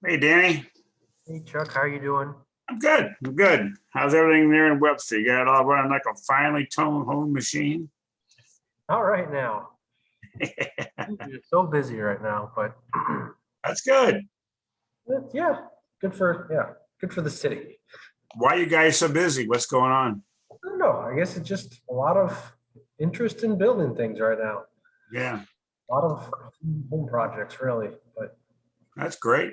Hey, Danny. Hey Chuck, how you doing? I'm good. I'm good. How's everything there in Webster? You got it all running like a finely toned home machine? All right now. You're so busy right now, but That's good. yeah, good for the city. Why are you guys so busy? What's going on? I don't know. I guess it's just a lot of interest in building things right now. Yeah, A lot of home projects, really. But that's great.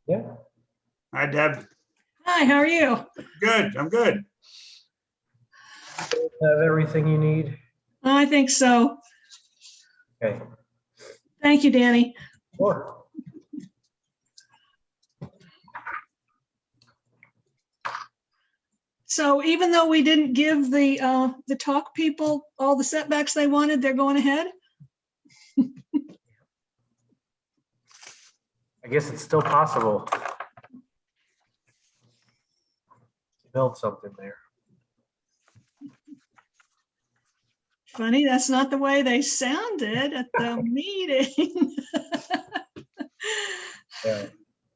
yeah, Hi, Deb. Hi, how are you? Good. I'm good. have everything you need. I think so. Okay, Thank you, Danny. sure. So even though we didn't give the talk people all the setbacks they wanted, they're going ahead? I guess it's still possible to build something there. Funny, that's not the way they sounded at the meeting. Yeah.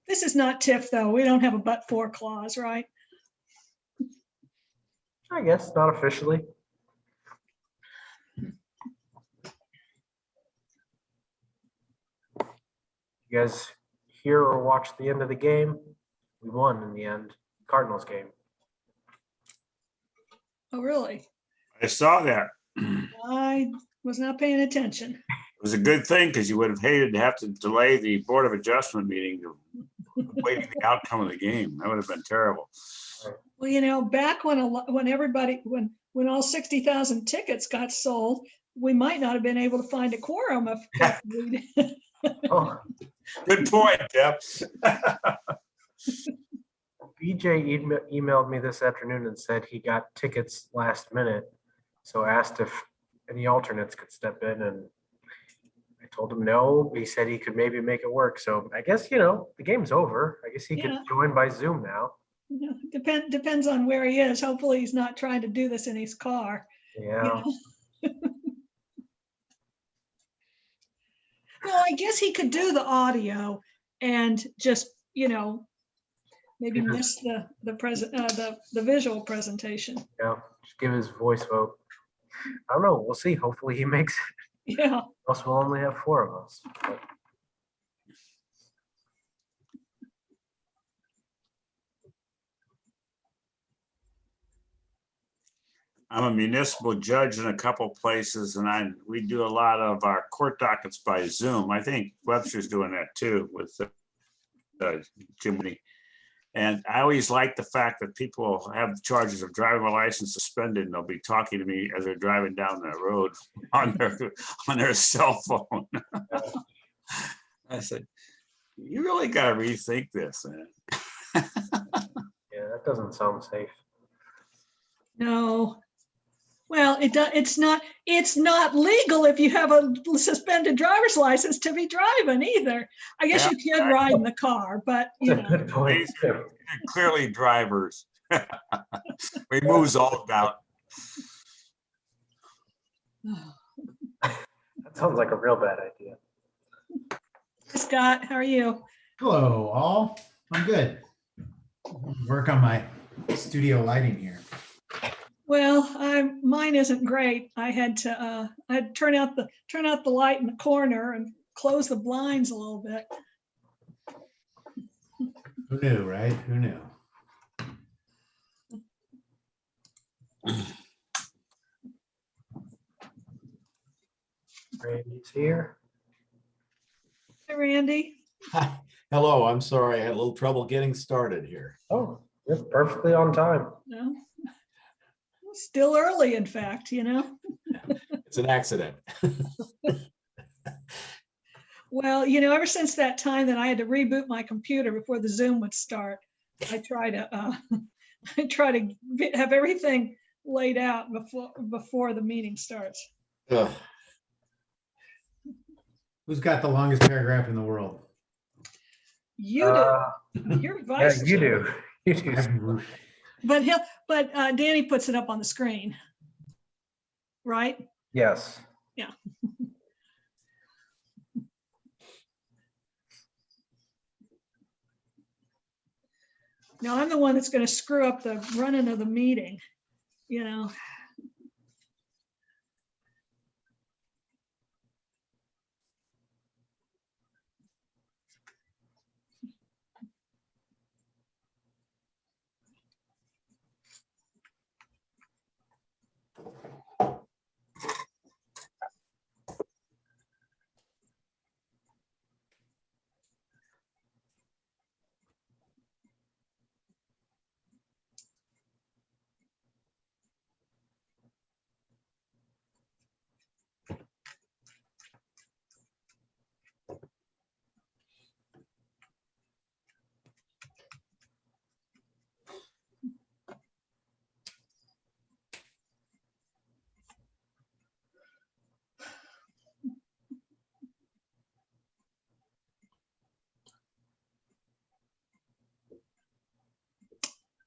This is not TIF though. We don't have a but-for clause, right? I guess not officially. You guys hear or watch the end of the game? We won in the end. Cardinals game. Oh, really? I saw that. I was not paying attention. It was a good thing because you would have hated to have to delay the Board of Adjustment meeting to wait for the outcome of the game. That would have been terrible. Well, back when when all 60,000 tickets got sold, we might not have been able to find a quorum if we'd Oh, Good point, Deb. BJ emailed me this afternoon and said he got tickets last minute. So asked if any alternates could step in, and I told him no. He said he could maybe make it work. So I guess, the game's over. I guess he could Yeah. join by Zoom now. Depends on where he is. Hopefully he's not trying to do this in his car. Yeah. Well, I guess he could do the audio and just, maybe miss the visual presentation. Yeah. Just give his voice vote. I don't know. We'll see. Hopefully he makes it. Yeah. Else we'll only have 4 of us. But I'm a municipal judge in a couple places, and we do a lot of our court dockets by Zoom. I think Webster's doing that too with Jimmy. And I always like the fact that people have the charges of driving a license suspended, and they'll be talking to me as they're driving down the road on their cell phone. I said, you really got to rethink this, man. yeah, that doesn't sound safe. No. Well, it's not legal if you have a suspended driver's license to be driving either. I guess Yeah, you can ride in the car, but That's a good point. These are clearly drivers. Removes all doubt. That sounds like a real bad idea. Scott, how are you? Hello, all. I'm good. Work on my studio lighting here. Well, mine isn't great. I had to turn out the light in the corner and close the blinds a little bit. Who knew, right? Who knew? Randy's here. Hey, Randy. Hi. Hello, I'm sorry. I had a little trouble getting started here. Oh, you're perfectly on time. No, still early, in fact, It's an accident. Well, ever since that time that I had to reboot my computer before the Zoom would start, I try to have everything laid out before the meeting starts. Ugh. Who's got the longest paragraph in the world? You do. You're Yeah, vice you chair. do. You do. But Danny puts it up on the screen, right? Yes. Yeah. No, I'm the one that's going to screw up the running of the meeting, you know.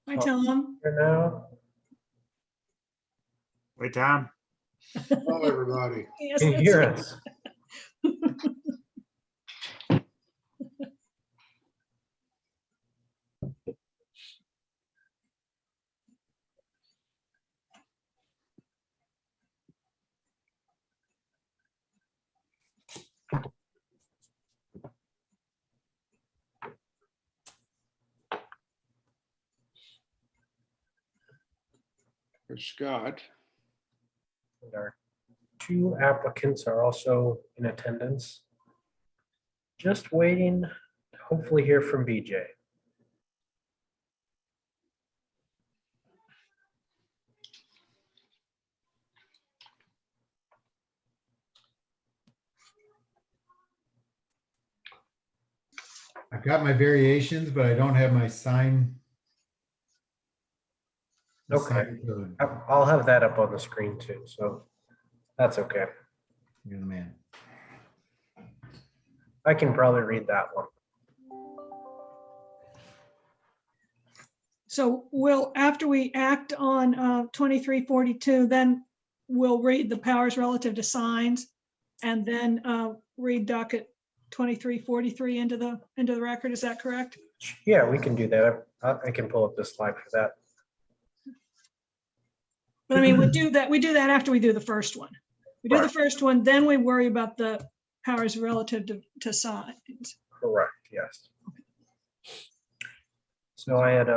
Hi, Tom. For now, Wait, Tom. Hello, everybody. Yes, can you that's hear it. us? It's Scott. And our 2 applicants are also in attendance. Just waiting, to hopefully hear from BJ. I've got my variations, but I don't have my sign. the Okay. sign code. I'll have that up on the screen too, so that's okay. You're the man. I can probably read that one. So we'll, after we act on 2342, then we'll read the powers relative to signs and then read docket 2343 into the record. Is that correct? Yeah, we can do that. I can pull up this slide for that. But I mean, we do that after we do the first one. We do the Right. first one, then we worry about the powers relative to signs. Correct, yes. So I had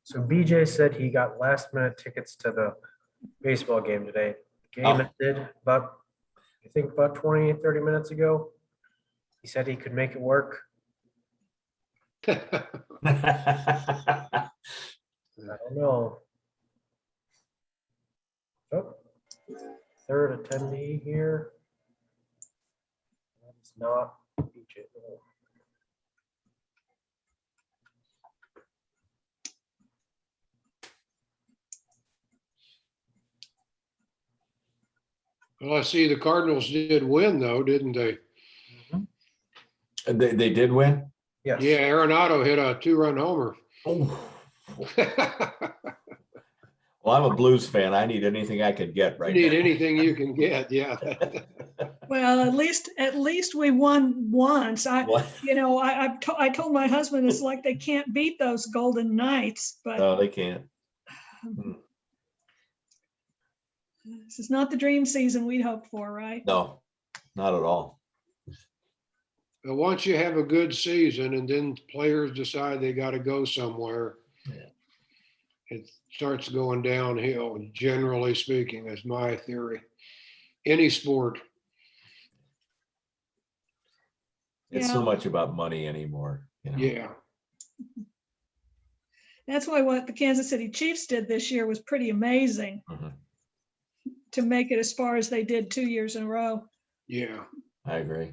so BJ said he got last minute tickets to the baseball game today. Game ended about, I think about 20, 30 minutes ago. He said he could make it work. I don't know. Oh, third attendee here. That's not BJ. Well, I see the Cardinals did win though, didn't they? Mhm. They did win? Yes. Yeah, Arenado hit a 2-run homer. Oh. Well, I'm a Blues fan. I need anything I can get You right need now. anything you can get, yeah. Well, at least we won once. What? I told my husband it's like they can't beat those Golden Knights, but No, they can't. this is not the dream season we'd hoped for, right? No, not at all. But once you have a good season and then players decide they got to go somewhere, Yeah. it starts going downhill, generally speaking, is my theory. Any sport. It's so Yeah. much about money anymore, you know. Yeah. That's why what the Kansas City Chiefs did this year was pretty amazing Mhm. to make it as far as they did 2 years in a row. Yeah. I agree.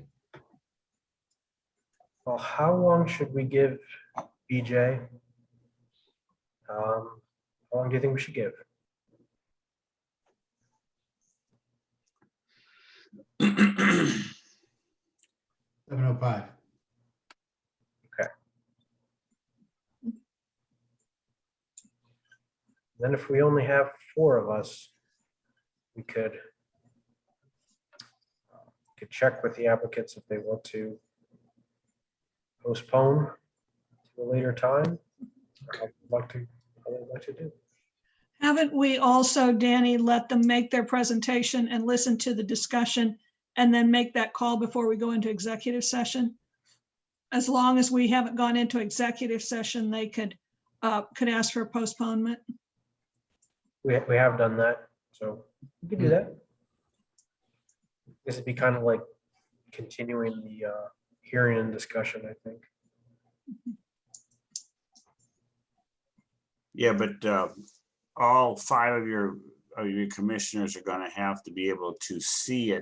Well, how long should we give BJ? How long do you think we should give? 7:05. Then if we only have 4 of us, we could check with the applicants if they want to postpone to a later time. I'd like to do. Haven't we also, Danny, let them make their presentation and listen to the discussion and then make that call before we go into executive session? As long as we haven't gone into executive session, they could ask for a postponement. We have done that, so we could do that. This would be kind of like continuing the hearing and discussion, I think. Yeah, but all 5 of your commissioners are gonna have to be able to see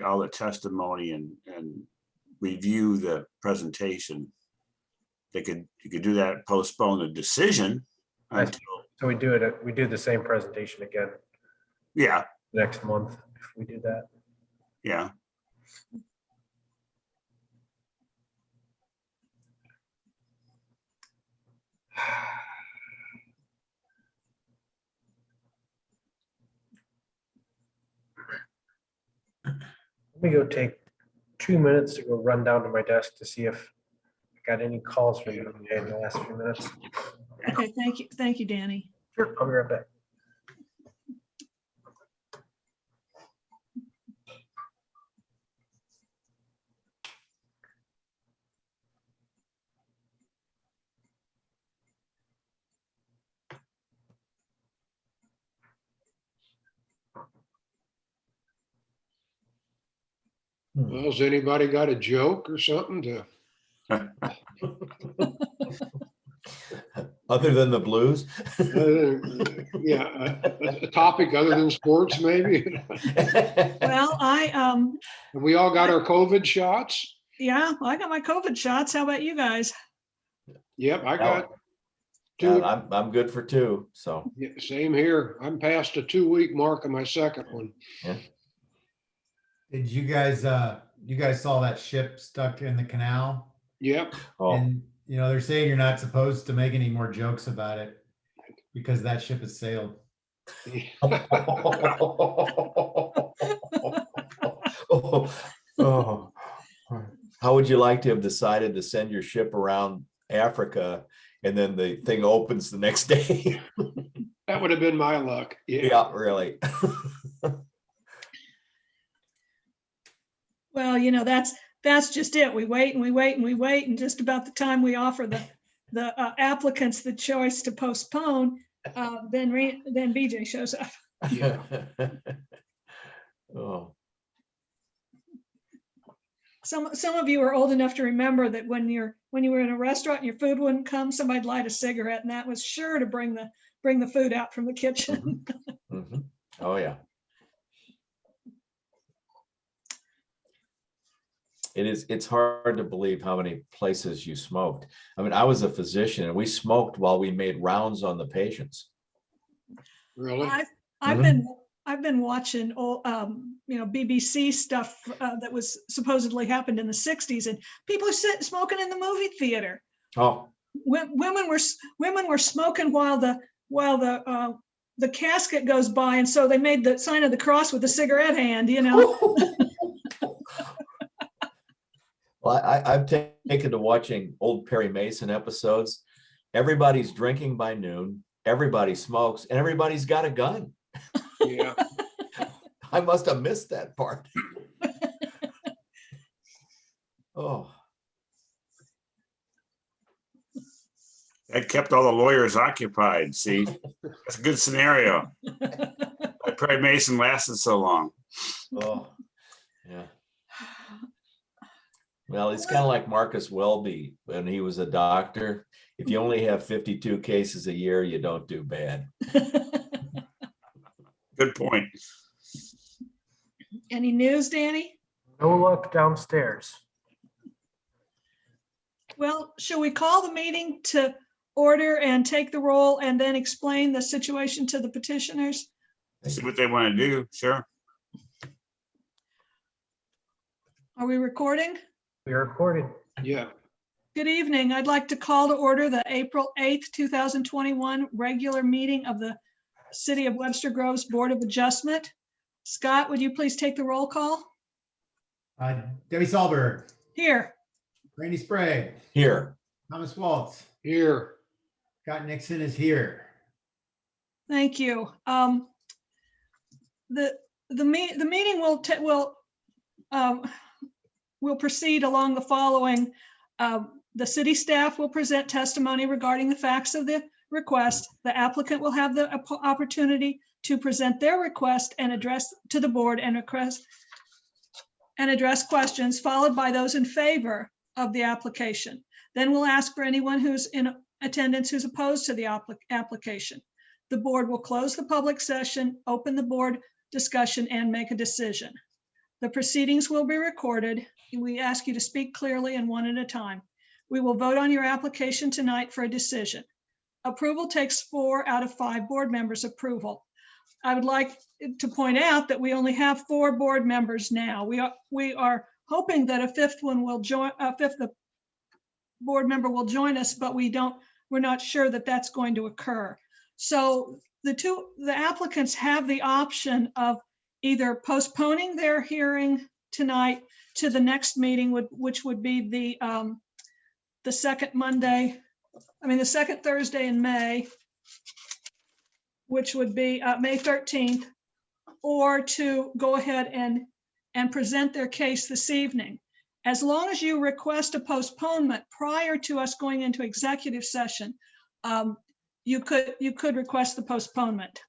all the testimony and review the presentation. You could do that, postpone the decision until, So we do the same presentation again yeah, next month if we do that. yeah. Let me go take 2 minutes to go run down to my desk to see if I got any calls from you in the last few minutes. Okay, thank you. Thank you, Danny. Sure, I'll be right back. Well, has anybody got a joke or something to? Other than the blues? Yeah, a topic other than sports, maybe? Well, Have we all got our COVID shots? yeah, I got my COVID shots. How about you guys? Yep, I got Yeah, 2. I'm good for 2, so. Yeah, same here. I'm past the 2-week mark of my second one. Did you guys saw that ship stuck in the canal? Yep. Oh, And, they're saying you're not supposed to make any more jokes about it because that ship has sailed. Oh. How would you like to have decided to send your ship around Africa and then the thing opens the next day? That would have been my luck. Yeah. Yeah, really. Well, that's just it. We wait and we wait and we wait, and just about the time we offer the applicants the choice to postpone, then BJ shows up. Oh, Some of you are old enough to remember that when you were in a restaurant and your food wouldn't come, somebody'd light a cigarette, and that was sure to bring the food out from the kitchen. mhm. Oh, yeah. It's hard to believe how many places you smoked. I mean, I was a physician and we smoked while we made rounds on the patients. Really? I've been watching BBC stuff that was supposedly happened in the 60s, and people are smoking in the movie theater. Oh, Women were smoking while the casket goes by, and so they made the sign of the cross with a cigarette hand. well, I've taken to watching old Perry Mason episodes. Everybody's drinking by noon, everybody smokes, and everybody's got a gun. Yeah. I must have missed that part. Oh, That kept all the lawyers occupied, see? That's a good scenario. Why Perry Mason lasted so long. oh, yeah. Well, it's kind of like Marcus Welby when he was a doctor. If you only have 52 cases a year, you don't do bad. Good point. Any news, Danny? No luck downstairs. Well, shall we call the meeting to order and take the roll and then explain the situation to the petitioners? See what they want to do, sure. Are we recording? We are recording. Yeah. Good evening. I'd like to call to order the April 8th, 2021 regular meeting of the City of Webster Groves Board of Adjustment. Scott, would you please take the roll call? Debbie Sahlberg, Here. Randy Sprague, Here. Thomas Waltz, Here. Scott Nixon is here. Thank you. The meeting will proceed along the following. The city staff will present testimony regarding the facts of the request. The applicant will have the opportunity to present their request and address to the board and address questions, followed by those in favor of the application. Then we'll ask for anyone who's in attendance who's opposed to the application. The board will close the public session, open the board discussion, and make a decision. The proceedings will be recorded. We ask you to speak clearly and one at a time. We will vote on your application tonight for a decision. Approval takes 4 out of 5 board members' approval. I would like to point out that we only have 4 board members now. We are hoping that a fifth board member will join us, but we're not sure that that's going to occur. So the applicants have the option of either postponing their hearing tonight to the next meeting, which would be the second Thursday in May, which would be May 13th, or to go ahead and present their case this evening. As long as you request a postponement prior to us going into executive session, you could request the postponement.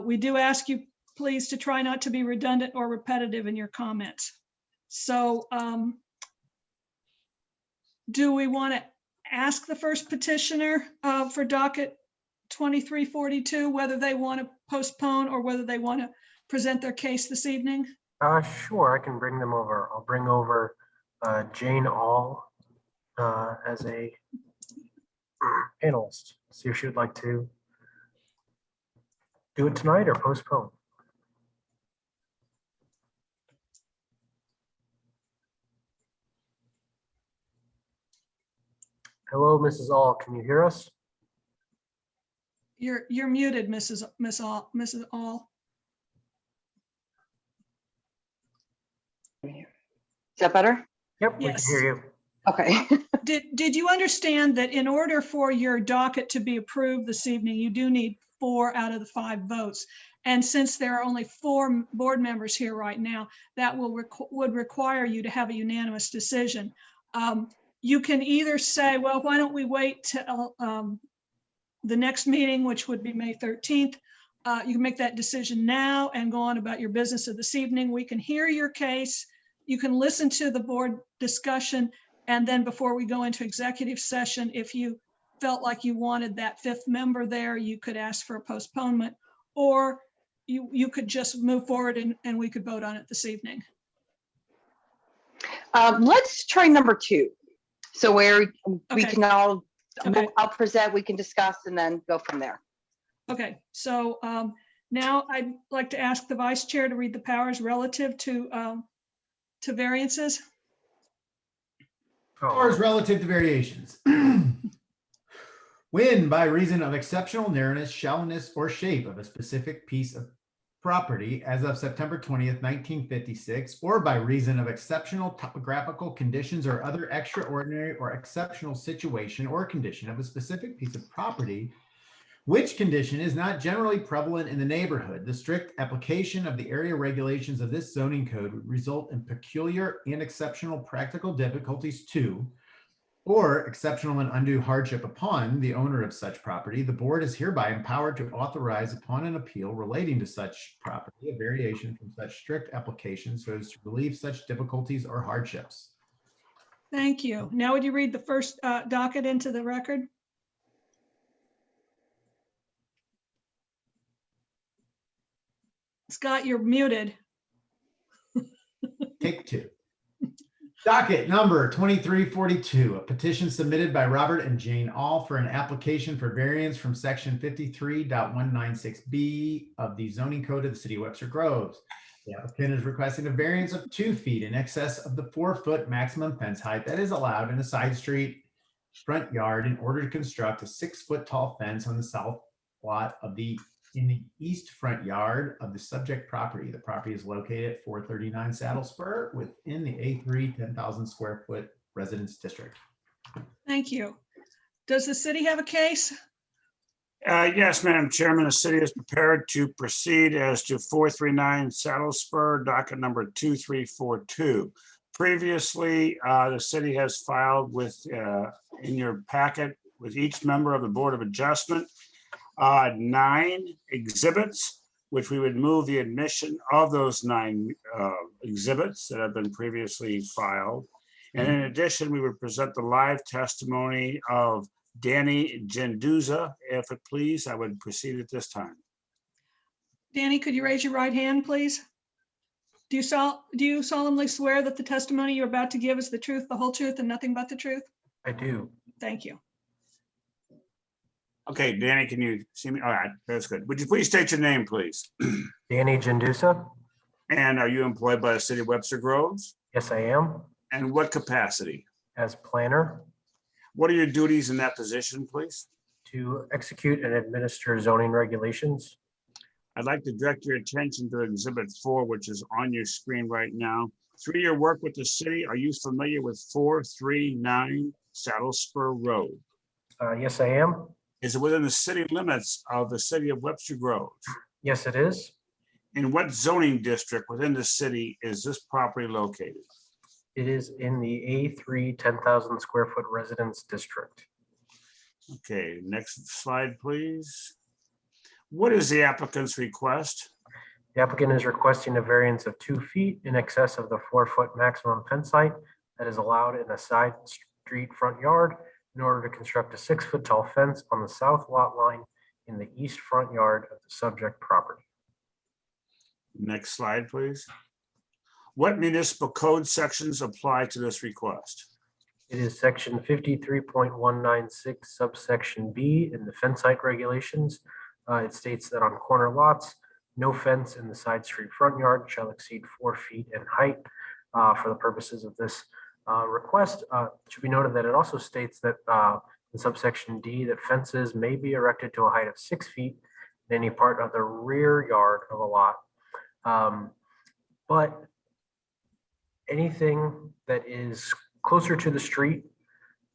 We do ask you please to try not to be redundant or repetitive in your comments. So do we want to ask the first petitioner for docket 2342 whether they want to postpone or whether they want to present their case this evening? Sure, I can bring them over. I'll bring over Jane All as a panelist. See if she would like to do it tonight or postpone. Hello, Mrs. All. Can you hear us? You're muted, Mrs. All. Is that better? Yep, we Yes. can hear you. Okay. Did you understand that in order for your docket to be approved this evening, you do need 4 out of the 5 votes? And since there are only 4 board members here right now, that would require you to have a unanimous decision. You can either say, well, why don't we wait till the next meeting, which would be May 13th. You can make that decision now and go on about your business of this evening. We can hear your case. You can listen to the board discussion. And then before we go into executive session, if you felt like you wanted that 5th member there, you could ask for a postponement, or you could just move forward and we could vote on it this evening. Let's try number 2. So where we Okay. can all, Okay. I'll present, we can discuss and then go from there. Okay, so now I'd like to ask the vice chair to read the powers relative to variances. Powers relative to variations. When by reason of exceptional narrowness, shallowness, or shape of a specific piece of property as of September 20th, 1956, or by reason of exceptional topographical conditions or other extraordinary or exceptional situation or condition of a specific piece of property, which condition is not generally prevalent in the neighborhood, the strict application of the area regulations of this zoning code would result in peculiar and exceptional practical difficulties to, or exceptional and undue hardship upon the owner of such property. The board is hereby empowered to authorize upon an appeal relating to such property a variation from such strict application so as to relieve such difficulties or hardships. Thank you. Now would you read the first docket into the record? Scott, you're muted. Take 2. Docket number 2342, a petition submitted by Robert and Jane All for an application for variance from section 53.196B of the zoning code of the city of Webster Groves. The applicant is requesting a variance of 2 feet in excess of the 4-foot maximum fence height that is allowed in a side street front yard in order to construct a 6-foot tall fence on the south lot of in the east front yard of the subject property. The property is located at 439 Saddle Spur within the A3 10,000 square foot residence district. Thank you. Does the city have a case? Yes, Madam Chairman, the city is prepared to proceed as to 439 Saddle Spur, docket number 2342. Previously, the city has filed with, in your packet, with each member of the Board of Adjustment, 9 exhibits, which we would move the admission of those 9 exhibits that have been previously filed. And in addition, we would present the live testimony of Danny Genduza. If it please, I would proceed at this time. Danny, could you raise your right hand, please? Do you solemnly swear that the testimony you're about to give is the truth, the whole truth, and nothing but the truth? I do. Thank you. Okay, Danny, can you see me? All right, that's good. Would you please state your name, please? Danny Gendusa? And are you employed by the city of Webster Groves? Yes, I am. And what capacity? As planner What are your duties in that position, please? to execute and administer zoning regulations. I'd like to direct your attention to Exhibit 4, which is on your screen right now. Through your work with the city, are you familiar with 439 Saddle Spur Road? Yes, I am. Is it within the city limits of the city of Webster Groves? Yes, it is. In what zoning district within the city is this property located? It is in the A3 10,000 square foot residence district. Okay, next slide, please. What is the applicant's request? The applicant is requesting a variance of 2 feet in excess of the 4-foot maximum fence height that is allowed in a side street front yard in order to construct a 6-foot tall fence on the south lot line in the east front yard of the subject property. Next slide, please. What municipal code sections apply to this request? It is section 53.196 subsection B in the fence height regulations. It states that on corner lots, no fence in the side street front yard shall exceed 4 feet in height. For the purposes of this request, it should be noted that it also states that in subsection D that fences may be erected to a height of 6 feet in any part of the rear yard of a lot. But anything that is closer to the street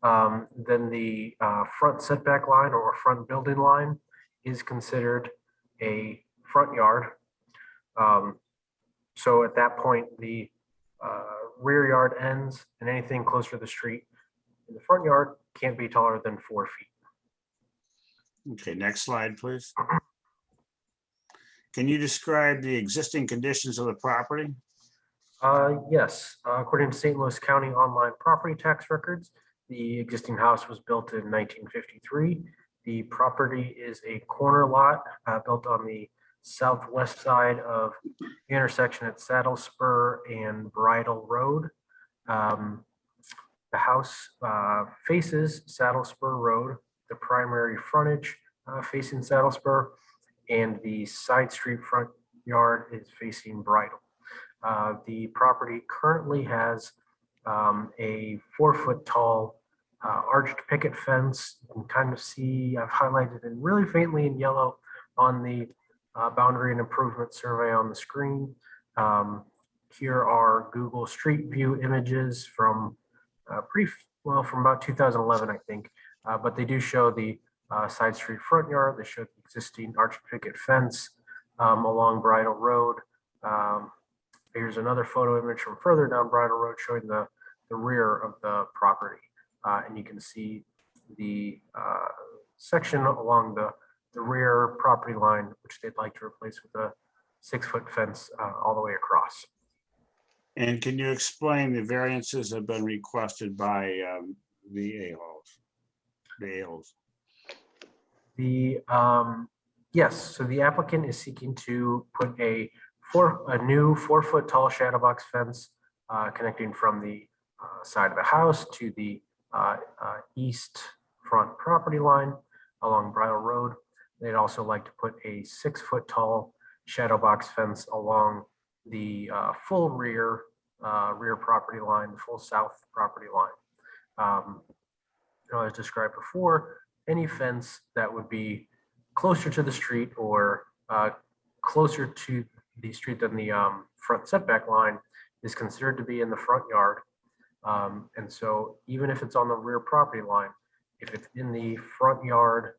than the front setback line or front building line is considered a front yard. So at that point, the rear yard ends and anything closer to the street in the front yard can't be taller than 4 feet. Okay, next slide, please. Can you describe the existing conditions of the property? Yes, according to St. Louis County online property tax records, the existing house was built in 1953. The property is a corner lot built on the southwest side of the intersection at Saddle Spur and Bridle Road. The house faces Saddle Spur Road, the primary frontage facing Saddle Spur, and the side street front yard is facing Bridle. The property currently has a 4-foot tall arched picket fence. You can kind of see, I've highlighted it really faintly in yellow on the boundary and improvement survey on the screen. Here are Google Street View images from from about 2011, I think. But they do show the side street front yard. They show the existing arched picket fence along Bridle Road. Here's another photo image from further down Bridle Road showing the rear of the property. And you can see the section along the rear property line, which they'd like to replace with a 6-foot fence all the way across. And can you explain the variances that have been requested by the A-holes? Yes, so the applicant is seeking to put a new 4-foot tall shadow box fence connecting from the side of the house to the east front property line along Bridle Road. They'd also like to put a 6-foot tall shadow box fence along the full rear property line, full south property line. As described before, any fence that would be closer to the street or closer to the street than the front setback line is considered to be in the front yard. And so even if it's on the rear property line, if it's in the front yard,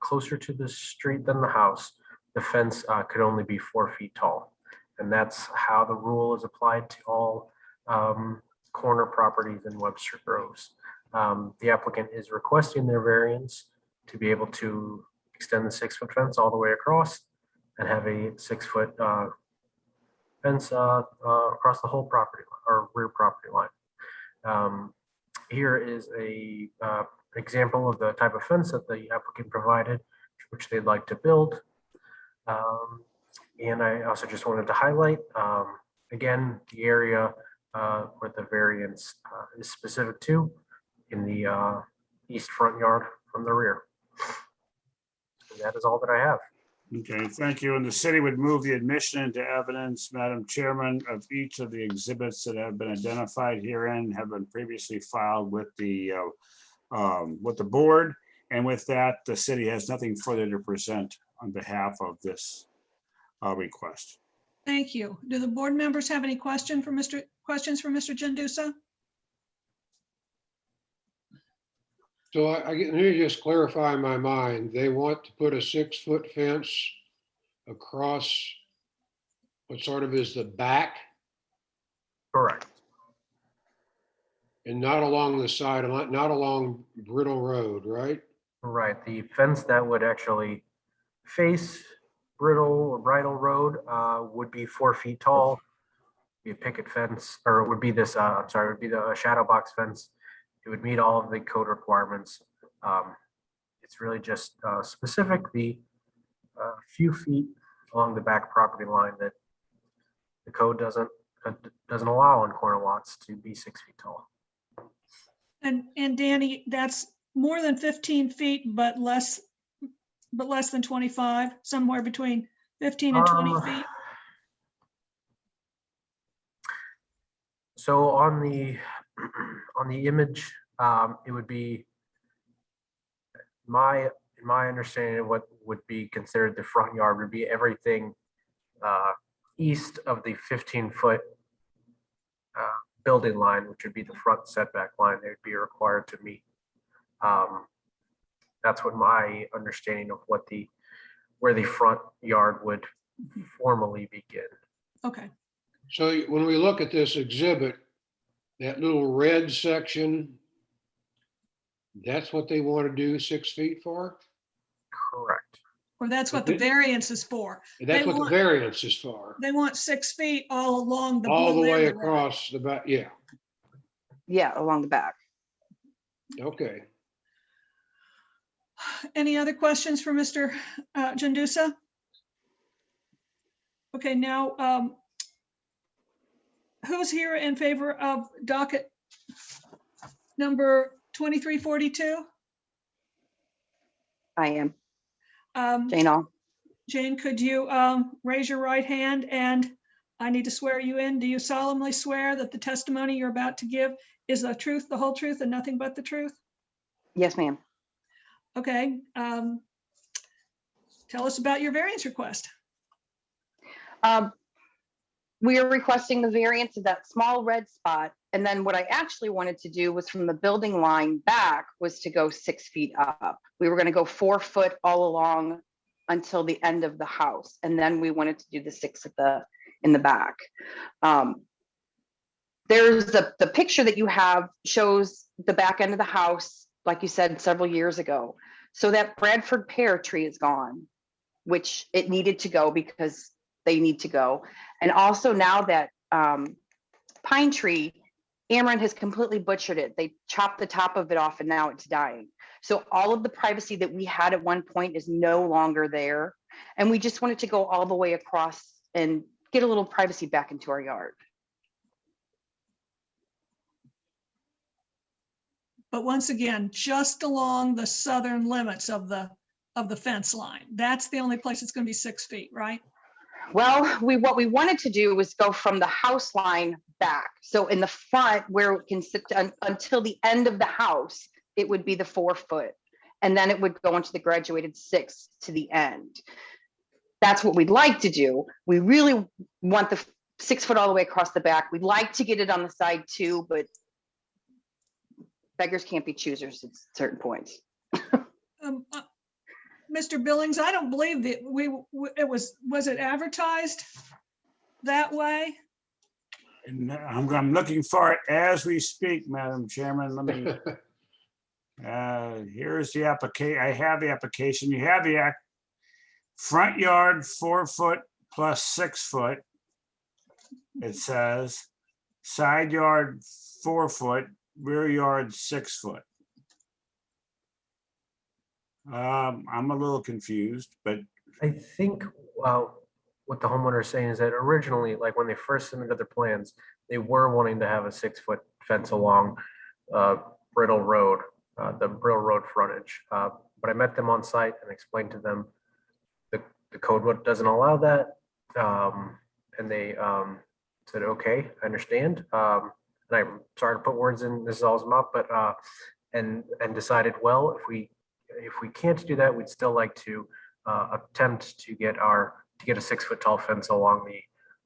closer to the street than the house, the fence could only be 4 feet tall. And that's how the rule is applied to all corner properties in Webster Groves. The applicant is requesting their variance to be able to extend the 6-foot fence all the way across and have a 6-foot fence across the whole property or rear property line. Here is a example of the type of fence that the applicant provided, which they'd like to build. And I also just wanted to highlight, again, the area where the variance is specific to in the east front yard from the rear. And that is all that I have. Okay, thank you. And the city would move the admission into evidence, Madam Chairman, of each of the exhibits that have been identified herein have been previously filed with the board. And with that, the city has nothing further to present on behalf of this request. Thank you. Do the board members have any questions for Mr. Gendusa? So let me just clarify my mind. They want to put a 6-foot fence across what sort of is the back Correct. and not along the side, not along Brittle Road, right? Right. The fence that would actually face Bridle Road would be 4 feet tall. Be a picket fence, or it would be this, I'm sorry, it would be the shadow box fence. It would meet all of the code requirements. It's really just specific the few feet along the back property line that the code doesn't allow on corner lots to be 6 feet tall. And Danny, that's more than 15 feet, but less than 25, somewhere between 15 and 20 feet. So on the image, it would be my understanding of what would be considered the front yard would be everything east of the 15-foot building line, which would be the front setback line they would be required to meet. That's what my understanding of where the front yard would formally begin. Okay. So when we look at this exhibit, that little red section, that's what they want to do 6 feet for? Correct. Or that's what the variance is for. That's what the variance is for. They want 6 feet all along the. All the blue way and red. across the back, yeah, Yeah, along the back. okay. Any other questions for Mr. Gendusa? Okay, now, who's here in favor of docket number 2342? I am. Um, Jane All. Jane, could you raise your right hand, and I need to swear you in. Do you solemnly swear that the testimony you're about to give is the truth, the whole truth, and nothing but the truth? Yes, ma'am. Okay. Tell us about your variance request. We are requesting the variance of that small red spot. And then what I actually wanted to do was from the building line back was to go 6 feet up. We were going to go 4 foot all along until the end of the house. And then we wanted to do the 6 in the back. There's the picture that you have shows the back end of the house, like you said, several years ago. So that Bradford pear tree is gone, which it needed to go because they need to go. And also now that pine tree, Ameren has completely butchered it. They chopped the top of it off and now it's dying. So all of the privacy that we had at one point is no longer there. And we just wanted to go all the way across and get a little privacy back into our yard. But once again, just along the southern limits of the fence line. That's the only place it's going to be 6 feet, right? Well, what we wanted to do was go from the house line back. So in the front where it can sit until the end of the house, it would be the 4 foot. And then it would go into the graduated 6 to the end. That's what we'd like to do. We really want the 6 foot all the way across the back. We'd like to get it on the side too, but beggars can't be choosers at certain points. Um, uh, Mr. Billings, I don't believe that it was it advertised that way? And I'm looking for it as we speak, Madam Chairman. Let me, here's the application. I have the application. You have the front yard 4 foot plus 6 foot. It says side yard 4 foot, rear yard 6 foot. I'm a little confused, but I think, well, what the homeowner is saying is that originally, like when they first submitted their plans, they were wanting to have a 6-foot fence along Brittle Road, the Brittle Road frontage. But I met them on site and explained to them the code doesn't allow that. And they said, okay, I understand. And I'm sorry to put words in Mrs. All's mouth, but and decided, well, if we can't do that, we'd still like to attempt to get a 6-foot tall fence along the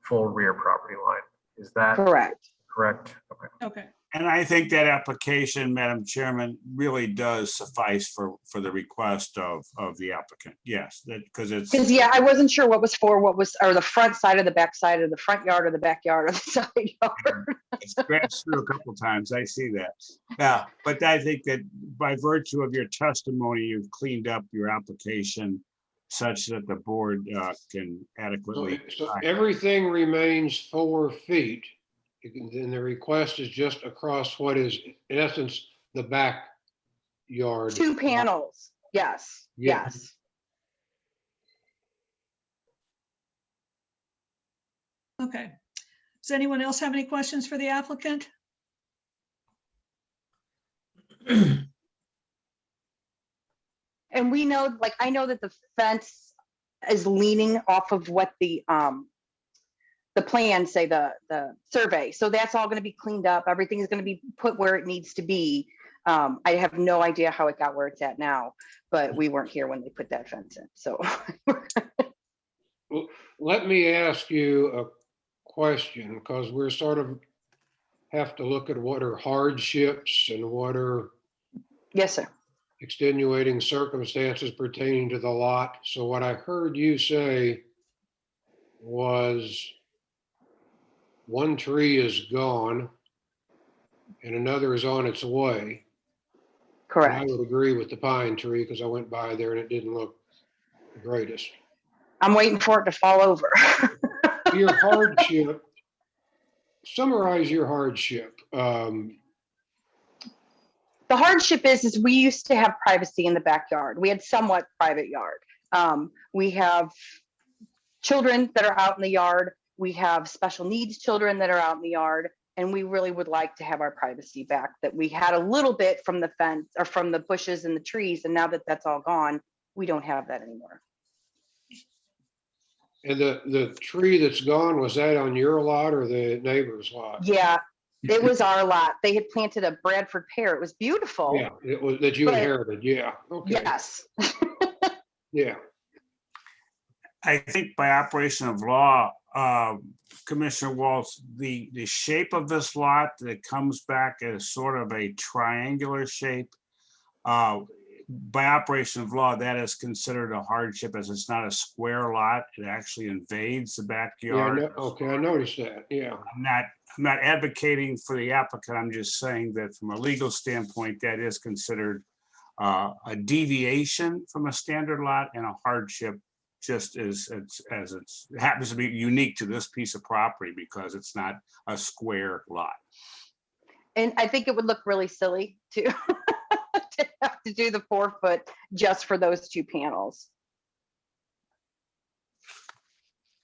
full rear property line. Is that Correct. correct? Okay. Okay, and I think that application, Madam Chairman, really does suffice for the request of the applicant. Yes, that because it's. Because yeah, I wasn't sure what was or the front side or the back side or the front yard or the backyard or the side yard. It's scratched through a couple times. I see that. Yeah, but I think that by virtue of your testimony, you've cleaned up your application such that the board can adequately. So everything remains 4 feet. Then the request is just across what is in essence the backyard. 2 panels. Yes, Yeah. yes. okay. Does anyone else have any questions for the applicant? And we know, like, I know that the fence is leaning off of what the plans say, the survey. So that's all going to be cleaned up. Everything is going to be put where it needs to be. I have no idea how it got where it's at now, but we weren't here when they put that fence in. So Let me ask you a question, because we're sort of have to look at what are hardships and what are yes, sir. extenuating circumstances pertaining to the lot. So what I heard you say was one tree is gone and another is on its way. And I Correct. would agree with the pine tree because I went by there and it didn't look the greatest. I'm waiting for it to fall over. Your hardship, summarize your hardship. The hardship is we used to have privacy in the backyard. We had somewhat private yard. We have children that are out in the yard. We have special needs children that are out in the yard. And we really would like to have our privacy back that we had a little bit from the fence or from the bushes and the trees. And now that that's all gone, we don't have that anymore. And the tree that's gone, was that on your lot or the neighbor's lot? Yeah, it was our lot. They had planted a Bradford pear. It was beautiful. Yeah, it was that you But- inherited. Yeah. Okay. Yes. Yeah. I think by operation of law, Commissioner Waltz, the shape of this lot that comes back as sort of a triangular shape, by operation of law, that is considered a hardship as it's not a square lot. It actually invades the backyard. Yeah. Okay. I noticed that. Yeah. I'm not advocating for the applicant. I'm just saying that from a legal standpoint, that is considered a deviation from a standard lot and a hardship, just as it happens to be unique to this piece of property because it's not a square lot. And I think it would look really silly to, to have to do the 4 foot just for those 2 panels.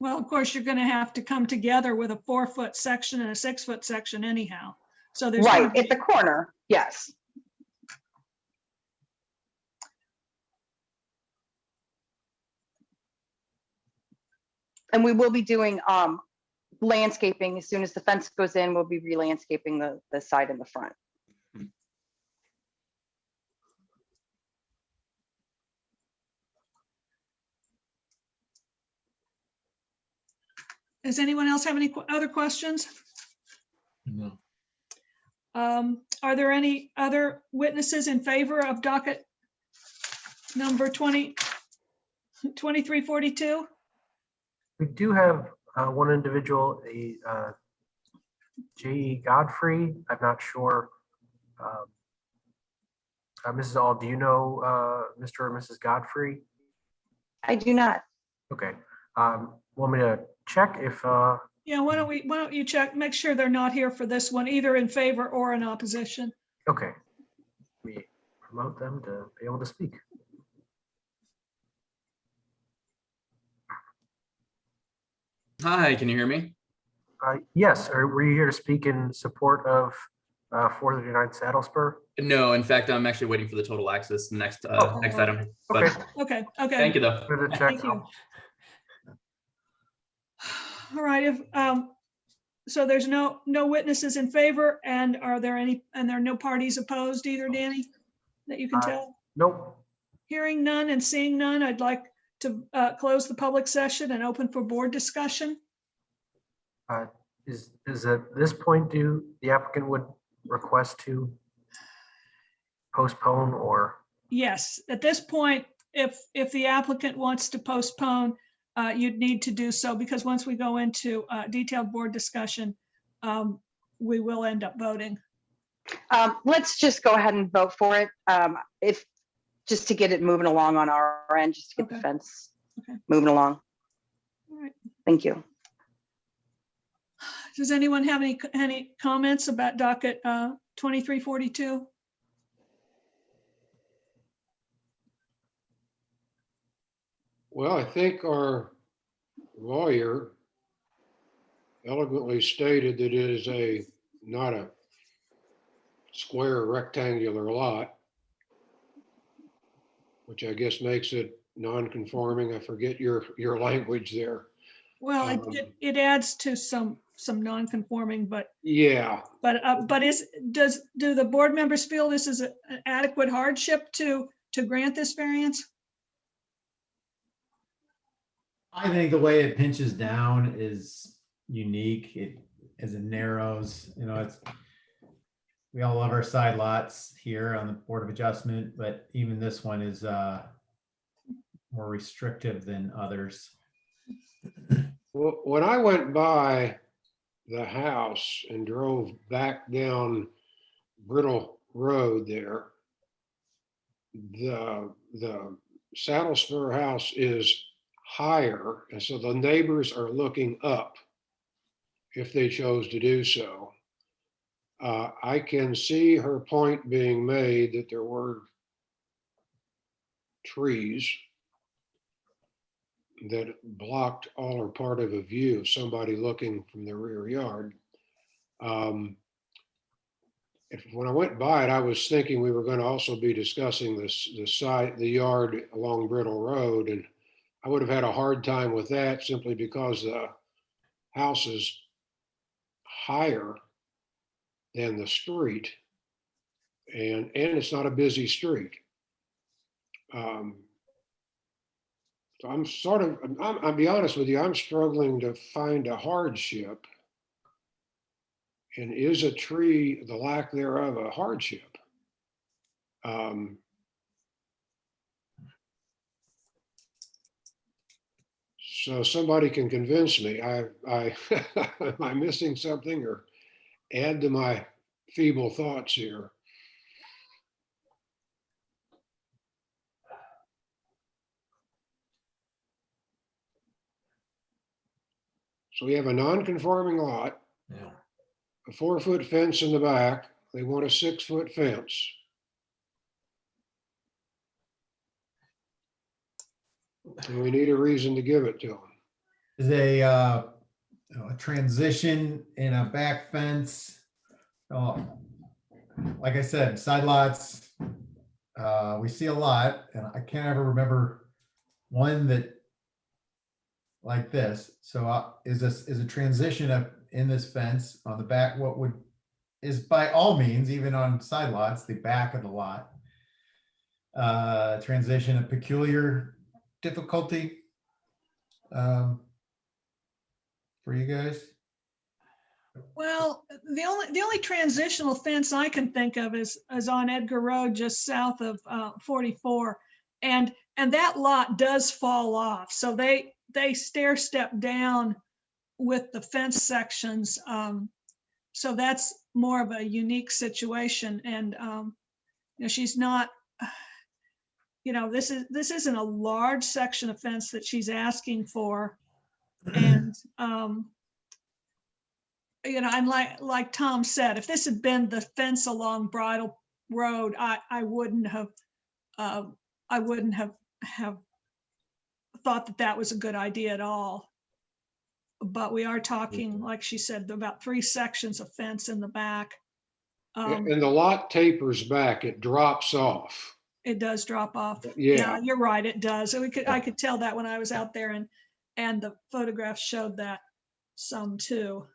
Well, of course, you're going to have to come together with a 4-foot section and a 6-foot section anyhow. So there's gonna Right, at the corner, yes. And we will be doing landscaping. As soon as the fence goes in, we'll be re-landscaping the side and the front. Does anyone else have any other questions? No. Are there any other witnesses in favor of docket number 2342? We do have one individual, a J.E. Godfrey. I'm not sure. Mrs. All, do you know Mr. or Mrs. Godfrey? I do not. Okay. Want me to check if, Yeah, why don't you check, make sure they're not here for this one, either in favor or in opposition. okay. We promote them to be able to speak. Hi, can you hear me? Yes, were you here to speak in support of 439 Saddle Spur? No, in fact, I'm actually waiting for the total access next next item. But Okay. Okay, thank you though. Good to check. thank you. All right, if, so there's no witnesses in favor, and there are no parties opposed either, Danny, that you can tell? Nope. Hearing none and seeing none, I'd like to close the public session and open for board discussion. Is at this point, do the applicant would request to postpone or? Yes, at this point, if the applicant wants to postpone, you'd need to do so, because once we go into detailed board discussion, we will end up voting. Let's just go ahead and vote for it. Just to get it moving along on our end, just to get the Okay. fence Okay. moving along. All right. Thank you. Does anyone have any comments about docket 2342? Well, I think our lawyer eloquently stated that it is not a square rectangular lot, which I guess makes it non-conforming. I forget your language there. Well, it adds to some non-conforming, but Yeah, do the board members feel this is an adequate hardship to grant this variance? I think the way it pinches down is unique. As it narrows, we all love our side lots here on the Board of Adjustment, but even this one is more restrictive than others. well, when I went by the house and drove back down Brittle Road there, the Saddle Spur house is higher, and so the neighbors are looking up if they chose to do so. I can see her point being made that there were trees that blocked all or part of a view of somebody looking from the rear yard. When I went by it, I was thinking we were going to also be discussing the yard along Brittle Road, and I would have had a hard time with that simply because the house is higher than the street, and it's not a busy street. So I'll be honest with you, I'm struggling to find a hardship. And is a tree, the lack thereof, a hardship? So somebody can convince me. Am I missing something, or add to my feeble thoughts here? So we have a non-conforming lot, Yeah. a 4-foot fence in the back. They want a 6-foot fence. And we need a reason to give it to them. Is a transition in a back fence. Like I said, side lots, we see a lot, and I can't ever remember one that like this. So is a transition up in this fence on the back, is by all means, even on side lots, the back of the lot. Transition of peculiar difficulty for you guys? Well, the only transitional fence I can think of is on Edgar Road, just south of 44. And that lot does fall off. So they stair step down with the fence sections. So that's more of a unique situation. And she's not, this isn't a large section of fence that she's asking for. And I'm like Tom said, if this had been the fence along Bridle Road, I wouldn't have thought that was a good idea at all. But we are talking, like she said, about 3 sections of fence in the back. And the lot tapers back, it drops off. It does drop off. Yeah. You're right, it does. I could tell that when I was out there, and the photographs showed that some too.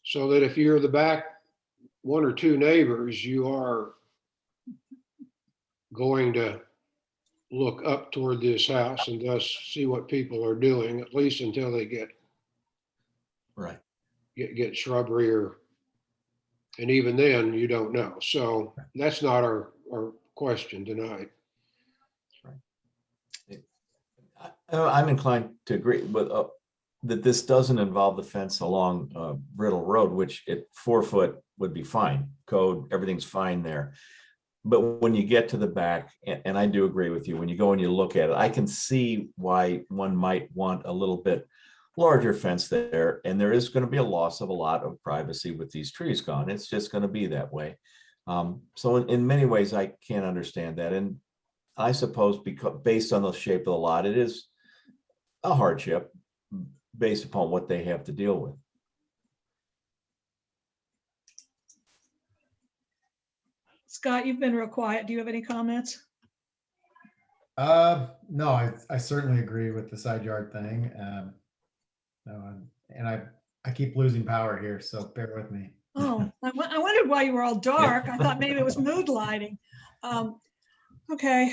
So that if you're the back 1 or 2 neighbors, you are going to look up toward this house and thus see what people are doing, at least until they get Right. get shrubbery, and even then you don't know. So that's not our question tonight. I'm inclined to agree with that this doesn't involve the fence along Brittle Road, which at 4 foot would be fine. Code, everything's fine there. But when you get to the back, and I do agree with you, when you go and you look at it, I can see why one might want a little bit larger fence there. And there is going to be a loss of a lot of privacy with these trees gone. It's just going to be that way. So in many ways, I can't understand that. And I suppose because based on the shape of the lot, it is a hardship based upon what they have to deal with. Scott, you've been real quiet. Do you have any comments? No, I certainly agree with the side yard thing. And I keep losing power here, so bear with me. Oh, I wondered why you were all dark. I thought maybe it was mood lighting. Okay.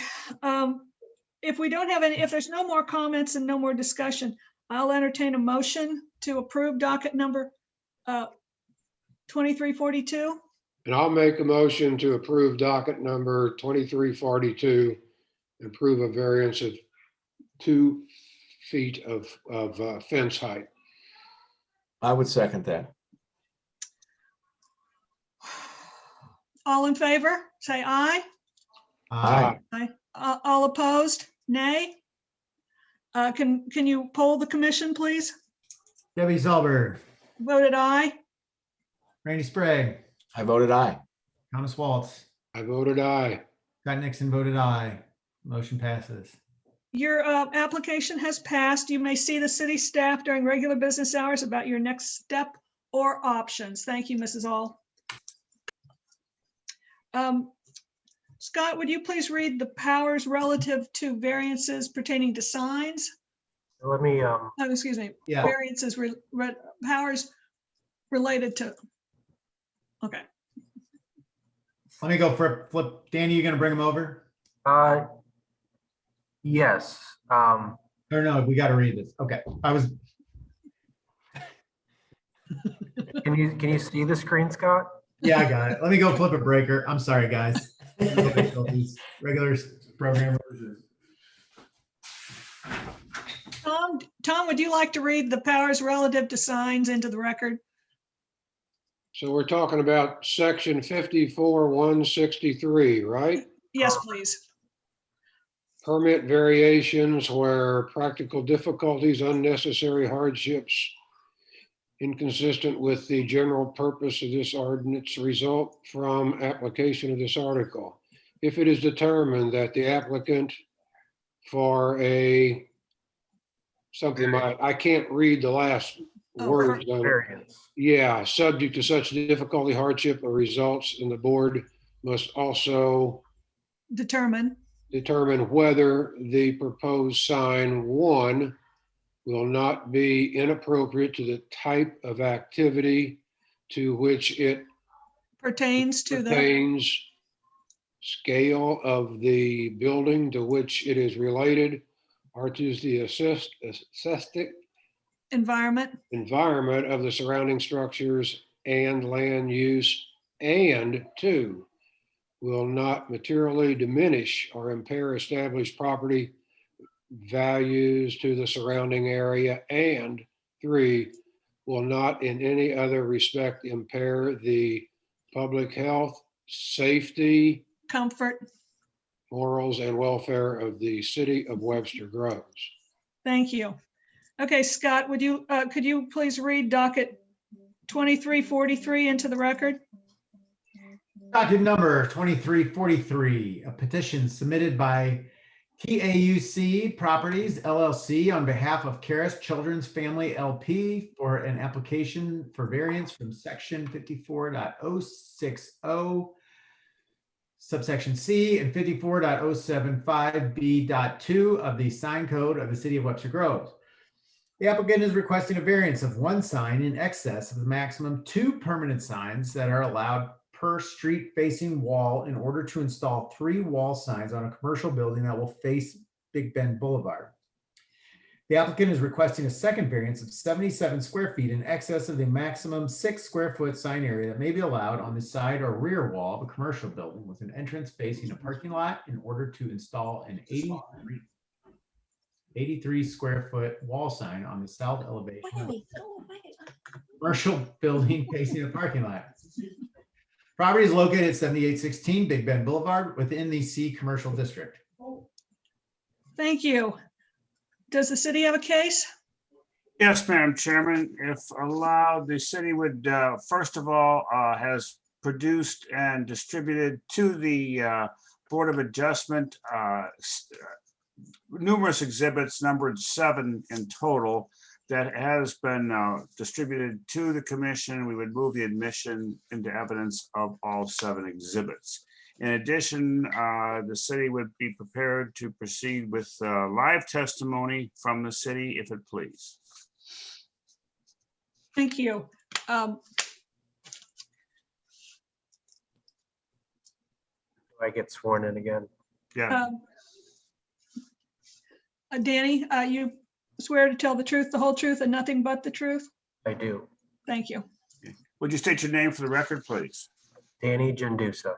If there's no more comments and no more discussion, I'll entertain a motion to approve docket number 2342. And I'll make a motion to approve docket number 2342, approve a variance of 2 feet of fence height. I would second that. All in favor, say aye. Aye. Aye. All opposed, nay. Can you poll the commission, please? Debbie Zellberg, Voted aye. Randy Sprague, I voted aye. Thomas Waltz, I voted aye. Scott Nixon voted aye. Motion passes. Your application has passed. You may see the city staff during regular business hours about your next step or options. Thank you, Mrs. All. Scott, would you please read the powers relative to variances pertaining to signs? Let me, Oh, excuse me, Yeah. variances, powers related to, okay. Let me go flip. Danny, you gonna bring him over? yes. Or no, we gotta read this. Okay, Can you see the screen, Scott? yeah, I got it. Let me go flip a breaker. I'm sorry, guys. These regular programmers. Tom, would you like to read the powers relative to signs into the record? So we're talking about section 54-163, right? Yes, please. Permit variations where practical difficulties, unnecessary hardships, inconsistent with the general purpose of this ordinance result from application of this article. If it is determined that the applicant for I can't read the last words on it. Variance. Yeah, subject to such difficulty, hardship, or results, and the board must also Determine. determine whether the proposed sign 1 will not be inappropriate to the type of activity to which it Pertains to the, pertains, scale of the building to which it is related, or to the aesthetic environment of the surrounding structures and land use, and 2, will not materially diminish or impair established property values to the surrounding area, and 3, will not in any other respect impair the public health, safety, comfort. morals, and welfare of the city of Webster Groves. Thank you. Okay, Scott, could you please read docket 2343 into the record? Docket number 2343, a petition submitted by TAUC Properties LLC on behalf of Karis Children's Family LP for an application for variance from section 54.060 subsection C and 54.075B.2 of the sign code of the city of Webster Groves. The applicant is requesting a variance of 1 sign in excess of the maximum 2 permanent signs that are allowed per street facing wall in order to install 3 wall signs on a commercial building that will face Big Bend Boulevard. The applicant is requesting a second variance of 77 square feet in excess of the maximum 6 square foot sign area that may be allowed on the side or rear wall of a commercial building with an entrance facing a parking lot in order to install an 83 square foot wall sign on the south elevation of a commercial building facing a parking lot. Property is located at 7816 Big Bend Boulevard within the C Commercial District. Thank you. Does the city have a case? Yes, Madam Chairman, if allowed, the city would, first of all, has produced and distributed to the Board of Adjustment numerous exhibits, numbered 7 in total, that has been distributed to the commission. We would move the admission into evidence of all 7 exhibits. In addition, the city would be prepared to proceed with live testimony from the city, if it please. Thank you. Do I get sworn in again? Yeah, Danny, you swear to tell the truth, the whole truth, and nothing but the truth? I do. Thank you. would you state your name for the record, please? Danny Gendusa.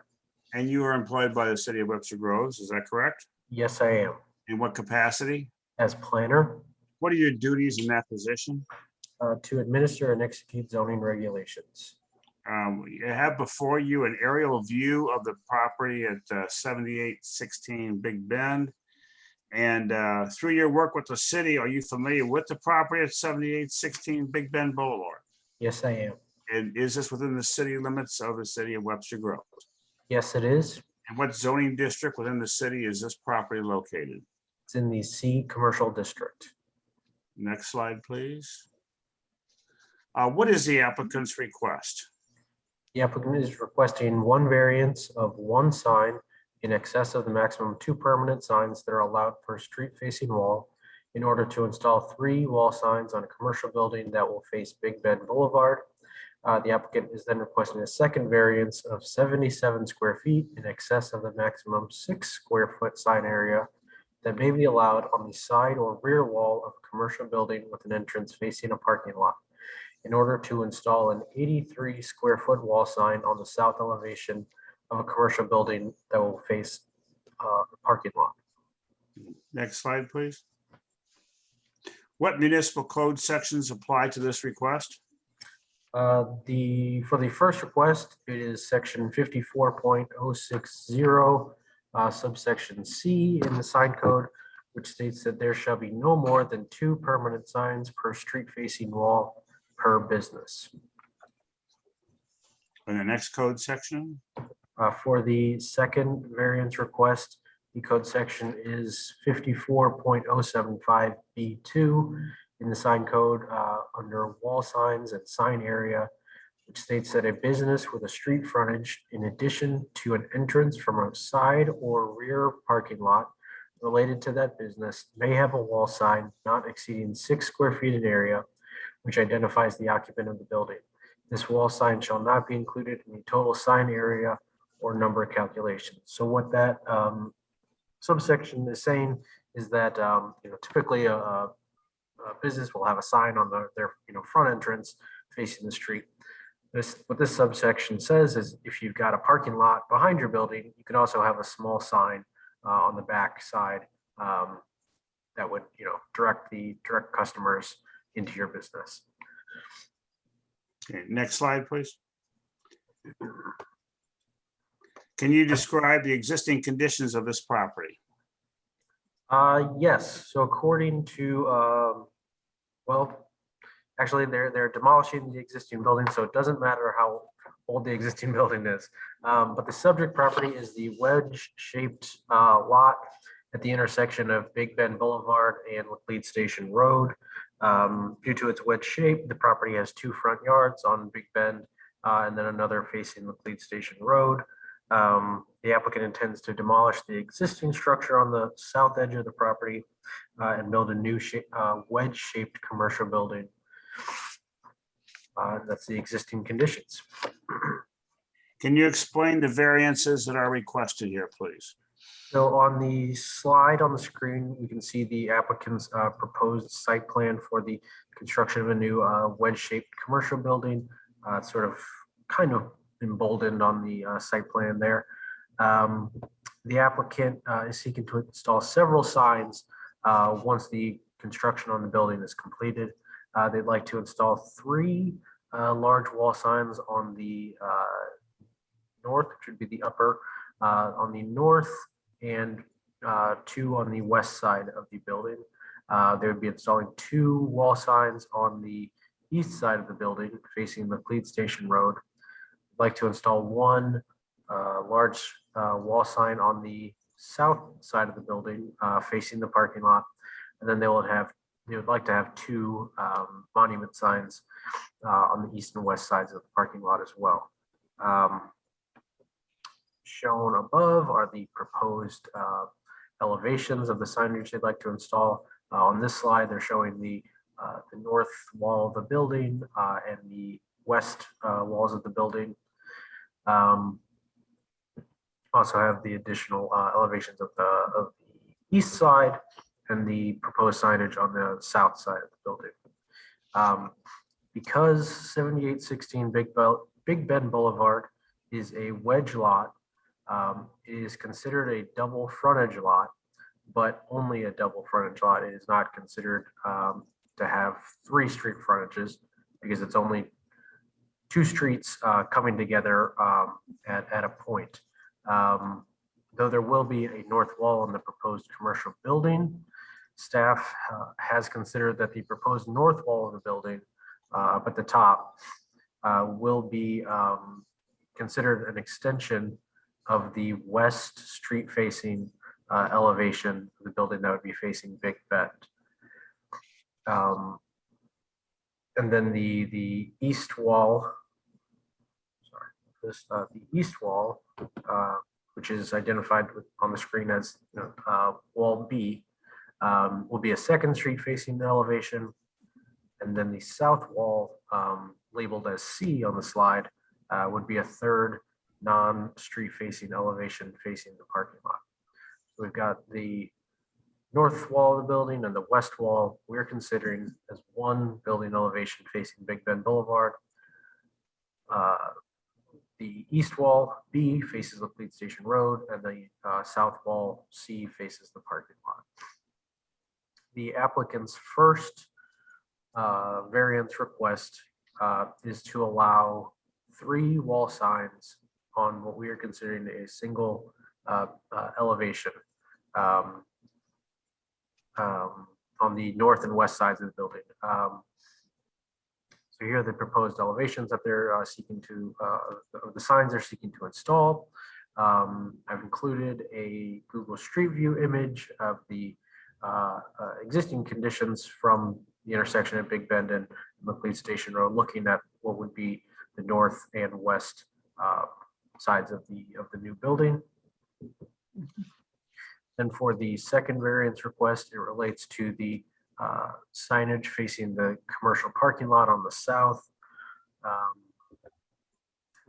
And you are employed by the city of Webster Groves, is that correct? Yes, I am. In what capacity? As planner, What are your duties in that position? to administer and execute zoning regulations. You have before you an aerial view of the property at 7816 Big Bend. And through your work with the city, are you familiar with the property at 7816 Big Bend Boulevard? Yes, I am. And is this within the city limits of the city of Webster Groves? Yes, it is. And what zoning district within the city is this property located? It's in the C Commercial District. Next slide, please. What is the applicant's request? The applicant is requesting 1 variance of 1 sign in excess of the maximum 2 permanent signs that are allowed per street facing wall in order to install 3 wall signs on a commercial building that will face Big Bend Boulevard. The applicant is then requesting a second variance of 77 square feet in excess of the maximum 6 square foot sign area that may be allowed on the side or rear wall of a commercial building with an entrance facing a parking lot in order to install an 83 square foot wall sign on the south elevation of a commercial building that will face the parking lot. Next slide, please. What municipal code sections apply to this request? For the first request, it is section 54.060 subsection C in the sign code, which states that there shall be no more than 2 permanent signs per street facing wall per business. In the next code section? For the second variance request, the code section is 54.075B2 in the sign code under wall signs and sign area, which states that a business with a street frontage, in addition to an entrance from a side or rear parking lot related to that business, may have a wall sign not exceeding 6 square feet in area, which identifies the occupant of the building. This wall sign shall not be included in the total sign area or number calculation. So what that subsection is saying is that typically a business will have a sign on their front entrance facing the street. What this subsection says is if you've got a parking lot behind your building, you can also have a small sign on the back side that would direct customers into your business. Okay, next slide, please. Can you describe the existing conditions of this property? Yes. So according to, well, actually they're demolishing the existing building, so it doesn't matter how old the existing building is. But the subject property is the wedge-shaped lot at the intersection of Big Bend Boulevard and Laclede Station Road. Due to its wedge shape, the property has 2 front yards on Big Bend and then another facing Laclede Station Road. The applicant intends to demolish the existing structure on the south edge of the property and build a new wedge-shaped commercial building. That's the existing conditions. Can you explain the variances that are requested here, please? So on the slide on the screen, you can see the applicant's proposed site plan for the construction of a new wedge-shaped commercial building. It's sort of kind of emboldened on the site plan there. The applicant is seeking to install several signs once the construction on the building is completed. They'd like to install 3 large wall signs on the north, which would be the upper, on the north, and 2 on the west side of the building. They would be installing 2 wall signs on the east side of the building facing Laclede Station Road. Like to install 1 large wall sign on the south side of the building facing the parking lot, and then they would like to have 2 monument signs on the east and west sides of the parking lot as well. Shown above are the proposed elevations of the signage they'd like to install. On this slide, they're showing the north wall of the building and the west walls of the building. Also have the additional elevations of the east side and the proposed signage on the south side of the building. Because 7816 Big Bend Boulevard is a wedge lot, it is considered a double frontage lot, but only a double frontage lot. It is not considered to have 3 street frontages because it's only 2 streets coming together at a point. Though there will be a north wall on the proposed commercial building, staff has considered that the proposed north wall of the building up at the top will be considered an extension of the west street facing elevation of the building that would be facing Big Bend. And then the east wall, the east wall, which is identified on the screen as wall B, will be a 2nd street facing elevation. And then the south wall, labeled as C on the slide, would be a 3rd non-street facing elevation facing the parking lot. So we've got the north wall of the building and the west wall we're considering as 1 building elevation facing Big Bend Boulevard. The east wall B faces Laclede Station Road, and the south wall C faces the parking lot. The applicant's first variance request is to allow 3 wall signs on what we are considering a single elevation on the north and west sides of the building. So here are the proposed elevations that they're seeking to, the signs they're seeking to install. I've included a Google Street View image of the existing conditions from the intersection at Big Bend and Laclede Station Road, looking at what would be the north and west sides of the new building. And for the second variance request, it relates to the signage facing the commercial parking lot on the south.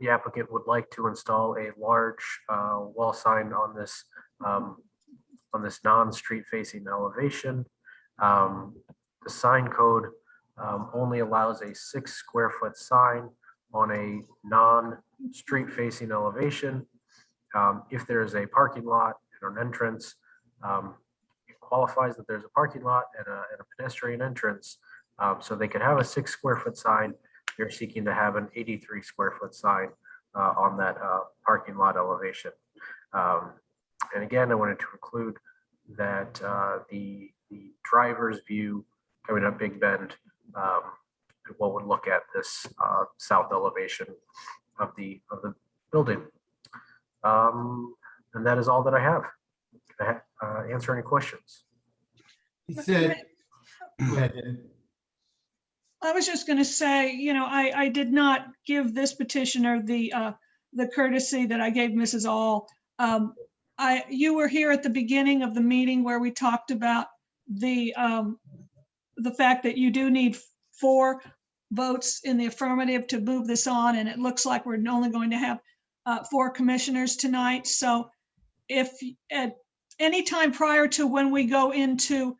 The applicant would like to install a large wall sign on this non-street facing elevation. The the sign code only allows a 6 square foot sign on a non-street facing elevation. If there is a parking lot and an entrance, it qualifies that there's a parking lot and a pedestrian entrance. So they could have a 6 square foot sign. They're seeking to have an 83 square foot sign on that parking lot elevation. And again, I wanted to include that the driver's view coming up Big Bend, what would look at this south elevation of the building. And that is all that I have. Can I answer any questions? He said, go ahead, Dan. I was just going to say, you know, I did not give this petitioner the courtesy that I gave Mrs. All. You were here at the beginning of the meeting where we talked about the fact that you do need 4 votes in the affirmative to move this on, and it looks like we're only going to have 4 commissioners tonight. So if at any time prior to when we go into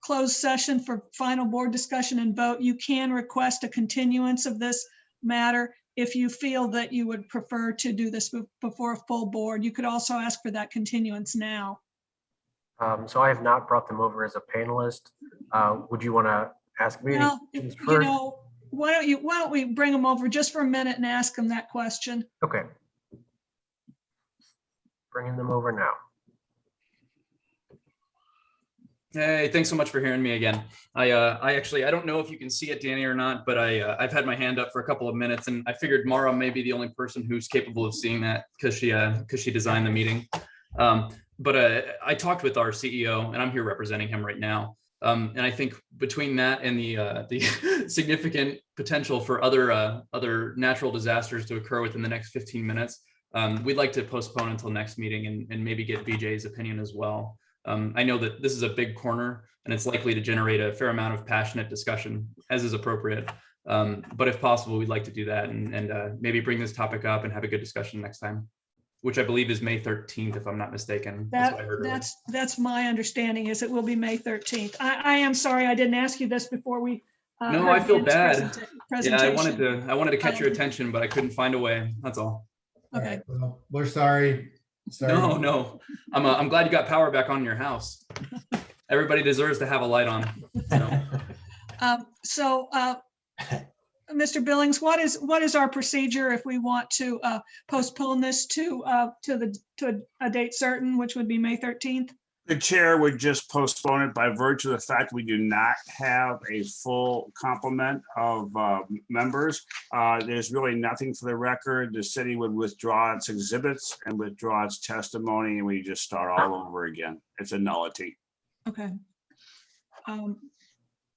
closed session for final board discussion and vote, you can request a continuance of this matter if you feel that you would prefer to do this before a full board. You could also ask for that continuance now. So I have not brought them over as a panelist. Would you want to ask me? Well, any questions you first? know, why don't we bring them over just for a minute and ask them that question? Okay. Bringing them over now. Hey, thanks so much for hearing me again. I don't know if you can see it, Danny, or not, but I've had my hand up for a couple of minutes, and I figured Mara may be the only person who's capable of seeing that because she designed the meeting. But I talked with our CEO, and I'm here representing him right now. And I think between that and the significant potential for other natural disasters to occur within the next 15 minutes, we'd like to postpone until next meeting and maybe get BJ's opinion as well. I know that this is a big corner and it's likely to generate a fair amount of passionate discussion, as is appropriate. But if possible, we'd like to do that and maybe bring this topic up and have a good discussion next time, which I believe is May 13th, if I'm not mistaken. That's what I heard earlier. That's my understanding, is it will be May 13th. I am sorry I didn't ask you this before we. No, I feel bad. Yeah, I Presentation. wanted to catch your attention, but I couldn't find a way. That's all. Okay. Well, we're sorry. No. I'm glad you got power back on in your house. Everybody deserves to have a light on. So, Mr. Billings, what is our procedure if we want to postpone this to a date certain, which would be May 13th? The chair would just postpone it by virtue of the fact we do not have a full complement of members. There's really nothing for the record. The city would withdraw its exhibits and withdraw its testimony, and we just start all over again. It's a nullity. Okay.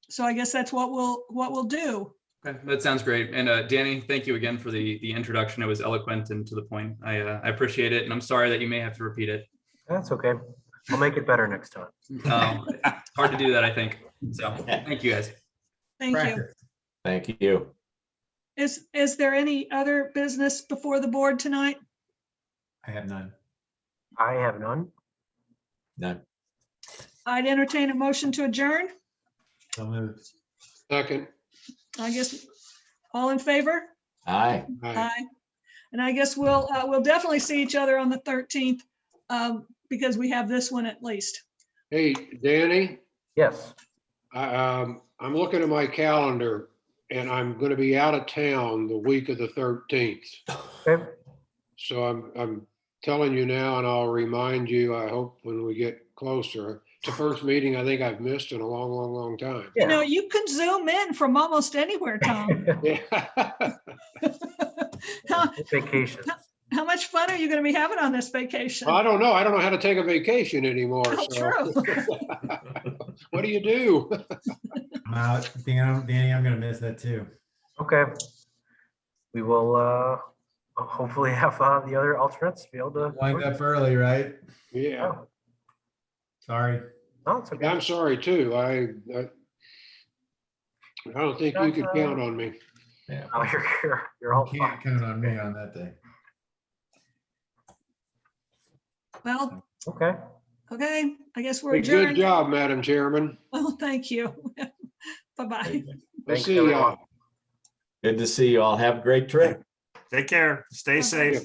So I guess that's what we'll do. Okay, that sounds great. And Danny, thank you again for the introduction. It was eloquent and to the point. I appreciate it, and I'm sorry that you may have to repeat it. That's okay. I'll make it better next time. It's hard to do that, I think. So thank you guys. Thank you. Practice. Thank you. Is there any other business before the board tonight? I have none. I have none. None. I'd entertain a motion to adjourn. So moved. Second. I guess all in favor? Aye. Aye. Aye. And I guess we'll definitely see each other on the 13th because we have this one at least. Hey, Danny, Yes. I'm looking at my calendar and I'm going to be out of town the week of the 13th. Okay. So I'm telling you now, and I'll remind you, I hope when we get closer. It's the first meeting I think I've missed in a long, long, long time. You know, you can zoom in from almost anywhere, Tom. Yeah. Vacation. How much fun are you going to be having on this vacation? I don't know. I don't know how to take a vacation anymore. Oh, So. true. What do you do? I'm out. Danny, I'm gonna miss that too. Okay. We will hopefully have the other alternates be able to. Wind up early, right? Yeah. Oh, Sorry. no, it's okay. I'm sorry too. I don't think you could count on me. Yeah. Oh, you're all You fine. can't count on me on that day. Well, Okay. Okay, I guess we're Hey, good adjourned. job, Madam Chairman. Oh, thank you. Bye-bye. We'll Thanks, see everyone. y'all. Good to see you all. Have a great trip. Take care. Stay Bye-bye. safe.